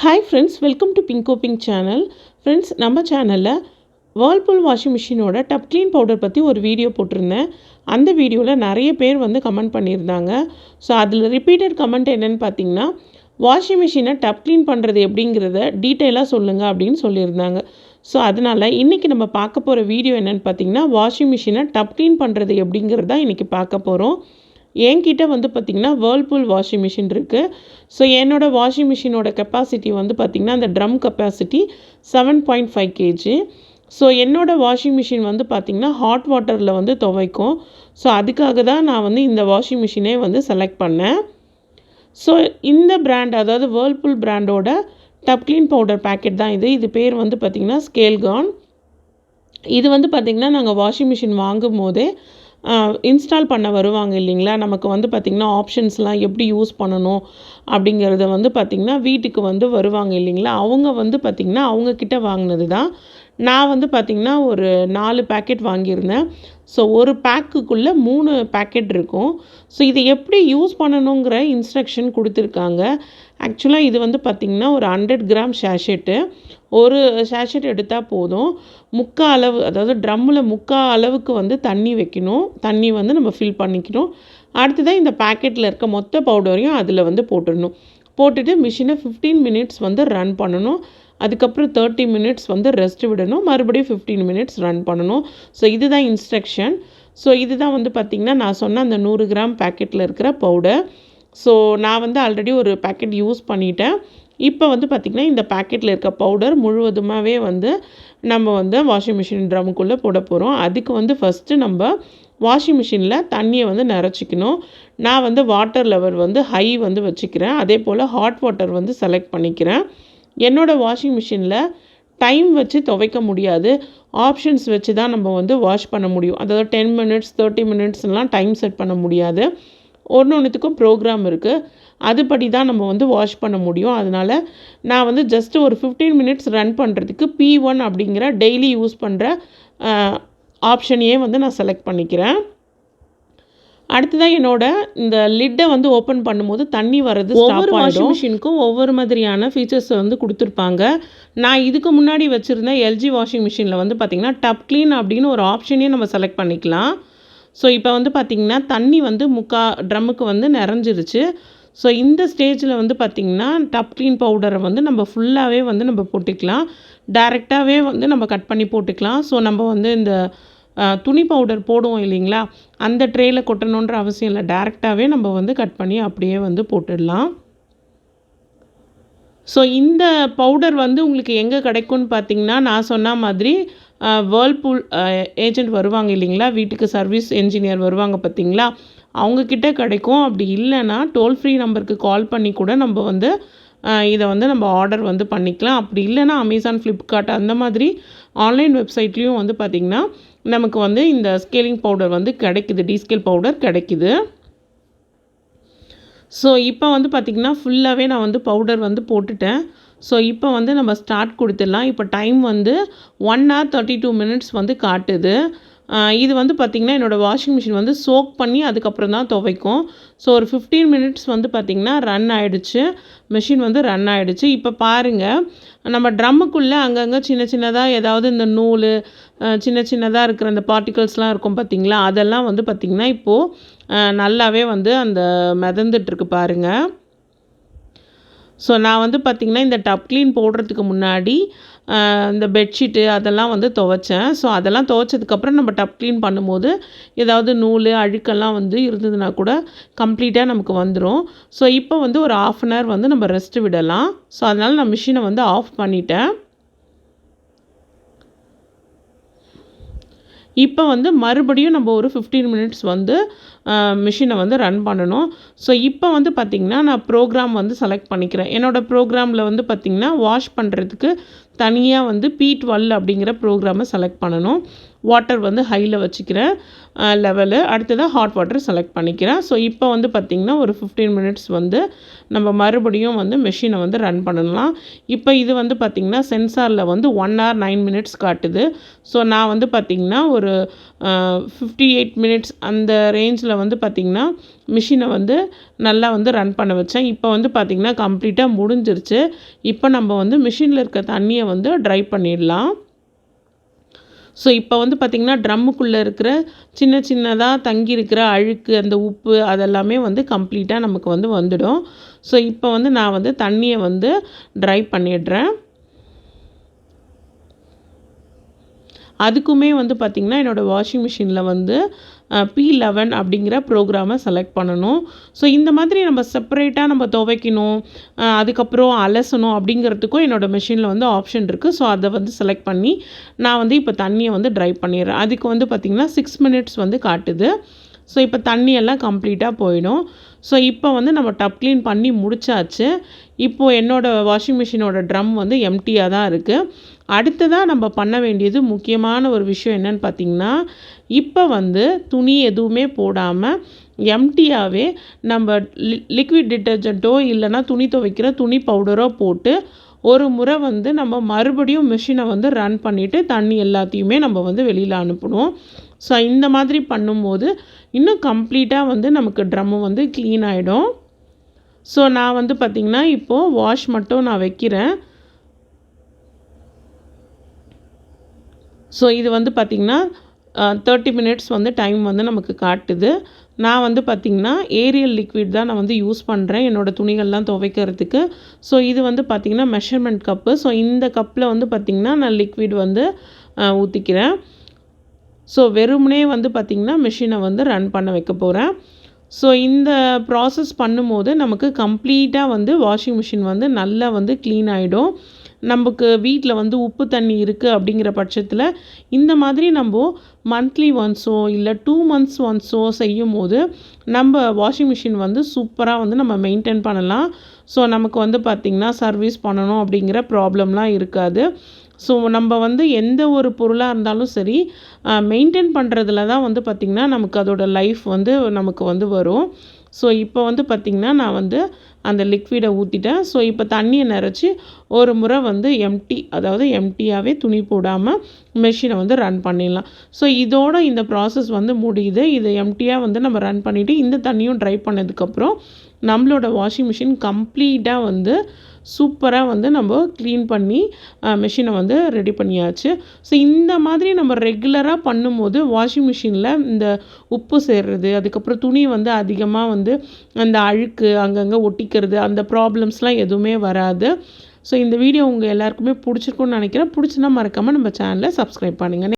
Hi friends, welcome to bingo pink channel. Friends, நம்ம சேனலில் Whirlpool washing மிஷினோட tub clean powder பற்றி ஒரு வீடியோ போட்டிருந்தேன். அந்த வீடியோவில் நிறைய பேர் கமெண்ட் பண்ணியிருந்தாங்க. ஸோ அதில் ரிப்பீட்டட் கமெண்ட் என்னென்னு பார்த்தீங்கன்னா, வாஷிங் மிஷினை டப் க்ளீன் பண்ணுறது எப்படிங்கிறத டீட்டெயிலாக சொல்லுங்கள் அப்படின்னு சொல்லியிருந்தாங்க. ஸோ அதனால் இன்றைக்கி நம்ம பார்க்க போகிற வீடியோ என்னென்னு பார்த்தீங்கன்னா, வாஷிங் மிஷினை டப் க்ளீன் பண்ணுறது எப்படிங்கிறத இன்றைக்கி பார்க்க போகிறோம். என்கிட்ட பார்த்திங்கன்னா வேர்ல்பூல் வாஷிங் மிஷின் இருக்குது. ஸோ என்னோடய வாஷிங் மிஷினோட கெப்பாசிட்டி பார்த்திங்கன்னா அந்த ட்ரம் கெப்பாசிட்டி 7.5 kg. ஸோ என்னோடய வாஷிங் மிஷின் பார்த்திங்கன்னா ஹாட் வாட்டரில் துவைக்கும். ஸோ அதுக்காக தான் நான் இந்த வாஷிங் மிஷினே செலக்ட் பண்ணேன். ஸோ இந்த பிராண்ட், அதாவது வேர்ல்பூல் பிராண்டோட டப் க்ளீன் பவுடர் பேக்கெட் தான் இது பேர் பார்த்திங்கன்னா ஸ்கேல்கான். இது பார்த்திங்கன்னா நாங்கள் வாஷிங் மிஷின் வாங்கும் போதே இன்ஸ்டால் பண்ண வருவாங்க இல்லைங்களா, நமக்கு பார்த்திங்கன்னா ஆப்ஷன்ஸ்லாம் எப்படி யூஸ் பண்ணணும் அப்படிங்கிறத பார்த்திங்கன்னா வீட்டுக்கு வருவாங்க இல்லைங்களா, அவங்க பார்த்திங்கன்னா அவங்கக்கிட்ட வாங்கினது தான். நான் பார்த்திங்கன்னா ஒரு 4 பேக்கெட் வாங்கியிருந்தேன். ஸோ ஒரு பேக்குக்குள்ளே 3 பேக்கெட் இருக்கும். ஸோ இதை எப்படி யூஸ் பண்ணணுங்கிற இன்ஸ்ட்ரக்ஷன் கொடுத்துருக்காங்க. ஆக்சுவலாக இது பார்த்திங்கன்னா ஒரு 100 கிராம் ஷேஷெட்டு. ஒரு ஷேஷெட் எடுத்தால் போதும். முக்கால் அளவு, அதாவது ட்ரம்மில் முக்கால் அளவுக்கு தண்ணி வைக்கணும். தண்ணி நம்ம ஃபில் பண்ணிக்கணும். அடுத்ததான் இந்த பேக்கெட்டில் இருக்க மொத்த பவுடரையும் அதில் போட்டுடணும். போட்டுட்டு மிஷினை 15 மினிட்ஸ் ரன் பண்ணணும். அதுக்கப்புறம் 30 மினிட்ஸ் ரெஸ்ட் விடணும். மறுபடியும் 15 மினிட்ஸ் ரன் பண்ணணும். ஸோ இதுதான் இன்ஸ்ட்ரக்ஷன். ஸோ இதுதான் பார்த்திங்கன்னா நான் சொன்ன அந்த 100 கிராம் பேக்கெட்டில் இருக்கிற பவுடர். ஸோ நான் ஆல்ரெடி ஒரு பேக்கெட் யூஸ் பண்ணிட்டேன். இப்போ பார்த்திங்கன்னா இந்த பேக்கெட்டில் இருக்க பவுடர் முழுவதுமாகவே நம்ம வாஷிங் மிஷின் ட்ரம்முக்குள்ளே போட போகிறோம். அதுக்கு ஃபஸ்ட்டு நம்ம வாஷிங் மிஷினில் தண்ணியை நிறச்சிக்கணும். நான் வாட்டர் லெவல் ஹை வச்சுக்கிறேன். அதே போல் ஹாட் வாட்டர் செலக்ட் பண்ணிக்கிறேன். என்னோடய வாஷிங் மிஷினில் டைம் வச்சு துவைக்க முடியாது. ஆப்ஷன்ஸ் வச்சு தான் நம்ம வாஷ் பண்ண முடியும். அதாவது 10 மினிட்ஸ் 30 மினிட்ஸ்லாம் டைம் செட் பண்ண முடியாது. ஒன்றுத்துக்கும் ப்ரோக்ராம் இருக்குது. அதுபடி தான் நம்ம வாஷ் பண்ண முடியும். அதனால் நான் ஜஸ்ட் ஒரு 15 மினிட்ஸ் ரன் பண்ணுறதுக்கு P1 அப்படிங்கிற டெய்லி யூஸ் பண்ணுற ஆப்ஷனையே நான் செலக்ட் பண்ணிக்கிறேன். அடுத்ததாக என்னோட இந்த லிட்டை ஓப்பன் பண்ணும்போது தண்ணி வர்றது ஒவ்வொரு வாஷிங் மிஷினுக்கும் ஒவ்வொரு மாதிரியான ஃபீச்சர்ஸ் கொடுத்துருப்பாங்க. நான் இதுக்கு முன்னாடி வச்சுருந்த எல்ஜி வாஷிங் மிஷினில் பார்த்திங்கன்னா டப் க்ளீன் அப்படின்னு ஒரு ஆப்ஷனே நம்ம செலக்ட் பண்ணிக்கலாம். ஸோ இப்போ பார்த்திங்கன்னா தண்ணி ட்ரம்முக்கு நிறைஞ்சிருச்சு. ஸோ இந்த ஸ்டேஜில் பார்த்திங்கன்னா டப் க்ளீன் பவுடரை நம்ம ஃபுல்லாகவே நம்ம போட்டுக்கலாம். டைரெக்டாகவே நம்ம கட் பண்ணி போட்டுக்கலாம். ஸோ நம்ம இந்த துணி பவுடர் போடுவோம் இல்லைங்களா, அந்த ட்ரேயில் கொட்டணுன்ற அவசியம் இல்லை. டைரெக்டாகவே நம்ம கட் பண்ணி அப்படியே போட்டுடலாம். ஸோ இந்த பவுடர் உங்களுக்கு எங்கே கிடைக்கும்னு பார்த்திங்கன்னா, நான் சொன்ன மாதிரி வேர்ல்பூல் ஏஜெண்ட் வருவாங்க இல்லைங்களா, வீட்டுக்கு சர்வீஸ் என்ஜினியர் வருவாங்க பார்த்திங்களா, அவங்கக்கிட்ட கிடைக்கும். அப்படி இல்லைன்னா டோல் ஃப்ரீ நம்பருக்கு கால் பண்ணி கூட நம்ம இதை நம்ம ஆர்டர் பண்ணிக்கலாம். அப்படி இல்லைன்னா அமேசான், ஃப்ளிப்கார்ட் அந்த மாதிரி ஆன்லைன் வெப்சைட்லேயும் பார்த்திங்கன்னா நமக்கு இந்த ஸ்கேலிங் பவுடர் கிடைக்குது. டீஸ்கேல் பவுடர் கிடைக்குது. ஸோ இப்போ பார்த்திங்கன்னா ஃபுல்லாகவே நான் பவுடர் போட்டுட்டேன். ஸோ இப்போ நம்ம ஸ்டார்ட் கொடுத்துடலாம். இப்போ டைம் 1 hour 32 மினிட்ஸ் காட்டுது. இது பார்த்திங்கன்னா என்னோடய வாஷிங் மிஷின் சோக் பண்ணி அதுக்கப்புறம் தான் துவைக்கும். ஸோ ஒரு 15 மினிட்ஸ் பார்த்திங்கன்னா ரன் ஆகிடுச்சு. மிஷின் ரன் ஆகிடுச்சு. இப்போ பாருங்கள், நம்ம ட்ரம்முக்குள்ளே அங்கங்கே சின்ன சின்னதாக ஏதாவது இந்த நூல் சின்ன சின்னதாக இருக்கிற அந்த பார்ட்டிகல்ஸ்லாம் இருக்கும் பார்த்திங்களா, அதெல்லாம் பார்த்திங்கன்னா இப்போது நல்லாவே அந்த மிதந்துட்டுருக்கு பாருங்கள். ஸோ நான் பார்த்திங்கன்னா இந்த டப் க்ளீன் போடுறதுக்கு முன்னாடி இந்த பெட்ஷீட்டு அதெல்லாம் துவைச்சேன். ஸோ அதெல்லாம் துவைச்சதுக்கப்புறம் நம்ம டப் க்ளீன் பண்ணும்போது ஏதாவது நூல் அழுக்கெல்லாம் இருந்ததுன்னா கூட கம்ப்ளீட்டாக நமக்கு வந்துடும். ஸோ இப்போ ஒரு 1/2 hour நம்ம ரெஸ்ட் விடலாம். ஸோ அதனால் நான் மிஷினை ஆஃப் பண்ணிட்டேன். இப்போ மறுபடியும் நம்ம ஒரு 15 மினிட்ஸ் மிஷினை ரன் பண்ணணும். ஸோ இப்போ பார்த்திங்கன்னா நான் ப்ரோக்ராம் செலக்ட் பண்ணிக்கிறேன். என்னோடய ப்ரோக்ராமில் பார்த்திங்கன்னா வாஷ் பண்ணுறதுக்கு தனியாக P12 அப்படிங்கிற ப்ரோக்ராமை செலக்ட் பண்ணணும். வாட்டர் ஹையில் வச்சுக்கிறேன் லெவலு. அடுத்ததாக ஹாட் வாட்டர் செலக்ட் பண்ணிக்கிறேன். ஸோ இப்போ பார்த்திங்கன்னா ஒரு 15 மினிட்ஸ் நம்ம மறுபடியும் மெஷினை ரன் பண்ணலாம். இப்போ இது பார்த்திங்கன்னா சென்சாரில் 1 hour 9 மினிட்ஸ் காட்டுது. ஸோ நான் பார்த்திங்கன்னா ஒரு 58 மினிட்ஸ் அந்த ரேஞ்சில் மினிட்ஸில் வந்து பார்த்திங்கன்னா மிஷினை வந்து நல்லா வந்து ரன் பண்ண வச்சேன். இப்போ வந்து பார்த்திங்கன்னா கம்ப்ளீட்டாக முடிஞ்சிருச்சு. இப்போ நம்ம வந்து மிஷினில் இருக்க தண்ணியை வந்து ட்ரை பண்ணிடலாம். ஸோ இப்போ வந்து பார்த்திங்கன்னா ட்ரம்முக்குள்ளே இருக்கிற சின்ன சின்னதாக தங்கி இருக்கிற அழுக்கு, அந்த உப்பு அதெல்லாமே வந்து கம்ப்ளீட்டாக நமக்கு வந்து வந்துடும். ஸோ இப்போ வந்து நான் வந்து தண்ணியை வந்து ட்ரை பண்ணிடுறேன். அதுக்குமே வந்து பார்த்திங்கன்னா என்னோடய வாஷிங் மிஷினில் வந்து P11 அப்படிங்கிற ப்ரோக்ராமை செலக்ட் பண்ணணும். ஸோ இந்த மாதிரி நம்ம செப்பரேட்டாக நம்ம துவைக்கணும், அதுக்கப்புறம் அலசணும் அப்படிங்கிறதுக்கும் என்னோடய மிஷினில் வந்து ஆப்ஷன் இருக்குது. ஸோ அதை வந்து செலக்ட் பண்ணி நான் வந்து இப்போ தண்ணியை வந்து ட்ரை பண்ணிடுறேன். அதுக்கு வந்து பார்த்திங்கன்னா 6 மினிட்ஸ் வந்து காட்டுது. ஸோ இப்போ தண்ணியெல்லாம் கம்ப்ளீட்டாக போயிடும். ஸோ இப்போ வந்து நம்ம டப் க்ளீன் பண்ணி முடிச்சாச்சு. இப்போது என்னோடய வாஷிங் மிஷினோட ட்ரம் வந்து எம்டியாக தான் இருக்குது. அடுத்ததாக நம்ம பண்ண வேண்டியது முக்கியமான ஒரு விஷயம் என்னன்னு பார்த்திங்கன்னா, இப்போ வந்து துணி எதுவுமே போடாமல் எம்டியாகவே நம்ம லிக்விட் டிட்டர்ஜெண்ட்டோ இல்லைனா துணி துவைக்கிற துணி பவுடரோ போட்டு ஒரு முறை வந்து நம்ம மறுபடியும் மிஷினை வந்து ரன் பண்ணிவிட்டு தண்ணி எல்லாத்தையுமே நம்ம வந்து வெளியில் அனுப்பணும். ஸோ இந்த மாதிரி பண்ணும்போது இன்னும் கம்ப்ளீட்டாக வந்து நமக்கு ட்ரம்மு வந்து க்ளீன் ஆகிடும். ஸோ நான் வந்து பார்த்திங்கன்னா இப்போது வாஷ் மட்டும் நான் வைக்கிறேன். ஸோ இது வந்து பார்த்திங்கன்னா 30 மினிட்ஸ் வந்து டைம் வந்து நமக்கு காட்டுது. நான் வந்து பார்த்திங்கன்னா ஏரியல் லிக்விட் தான் நான் வந்து யூஸ் பண்ணுறேன் என்னோடய துணிகள்லாம் துவைக்கிறதுக்கு. ஸோ இது வந்து பார்த்திங்கன்னா மெஷர்மெண்ட் கப்பு. ஸோ இந்த கப்பில் வந்து பார்த்திங்கன்னா நான் லிக்விட் வந்து ஊற்றிக்கிறேன். ஸோ வெறுமனே வந்து பார்த்திங்கன்னா மிஷினை வந்து ரன் பண்ண வைக்க போகிறேன். ஸோ இந்த ப்ராசஸ் பண்ணும்போது நமக்கு கம்ப்ளீட்டாக வந்து வாஷிங் மிஷின் வந்து நல்லா வந்து க்ளீன் ஆகிடும். நமக்கு வீட்டில் வந்து உப்பு தண்ணி இருக்குது அப்படிங்கிற பட்சத்தில் இந்த மாதிரி நம்ம மந்த்லி ஒன்ஸோ இல்லை 2 months ஒன்ஸோ செய்யும் போது நம்ம வாஷிங் மிஷின் வந்து சூப்பராக வந்து நம்ம மெயின்டைன் பண்ணலாம். ஸோ நமக்கு வந்து பார்த்திங்கன்னா சர்வீஸ் பண்ணணும் அப்படிங்கிற ப்ராப்ளம்லாம் இருக்காது. ஸோ நம்ம வந்து எந்த ஒரு பொருளாக இருந்தாலும் சரி மெயின்டைன் பண்ணுறதுல தான் வந்து பார்த்திங்கன்னா நமக்கு அதோட லைஃப் வந்து நமக்கு வந்து வரும். ஸோ இப்போ வந்து பார்த்திங்கன்னா நான் வந்து அந்த லிக்விடை ஊற்றிட்டேன். ஸோ இப்போ தண்ணியை நிறச்சி ஒரு முறை வந்து அதாவது எம்டியாகவே துணி போடாமல் மிஷினை வந்து ரன் பண்ணிடலாம். ஸோ இதோட இந்த ப்ராசஸ் வந்து முடியுது. இதை எம்டியாக வந்து நம்ம ரன் பண்ணிவிட்டு இந்த தண்ணியும் ட்ரை பண்ணதுக்கப்புறம் நம்மளோட வாஷிங் மிஷின் கம்ப்ளீட்டாக வந்து சூப்பராக வந்து நம்ம க்ளீன் பண்ணி மிஷினை வந்து ரெடி பண்ணியாச்சு. ஸோ இந்த மாதிரி நம்ம ரெகுலராக பண்ணும்போது வாஷிங் மிஷினில் இந்த உப்பு சேர்றது, அதுக்கப்புறம் துணி வந்து அதிகமாக வந்து அந்த அழுக்கு அங்கங்கே ஒட்டிக்கிறது, அந்த ப்ராப்ளம்ஸ்லாம் எதுவுமே வராது. ஸோ இந்த வீடியோ உங்கள் எல்லாருக்குமே பிடிச்சிருக்குன்னு நினைக்கிறேன். பிடிச்சுன்னா மறக்காமல் நம்ம சேனலை சப்ஸ்கிரைப் பண்ணுங்கள்.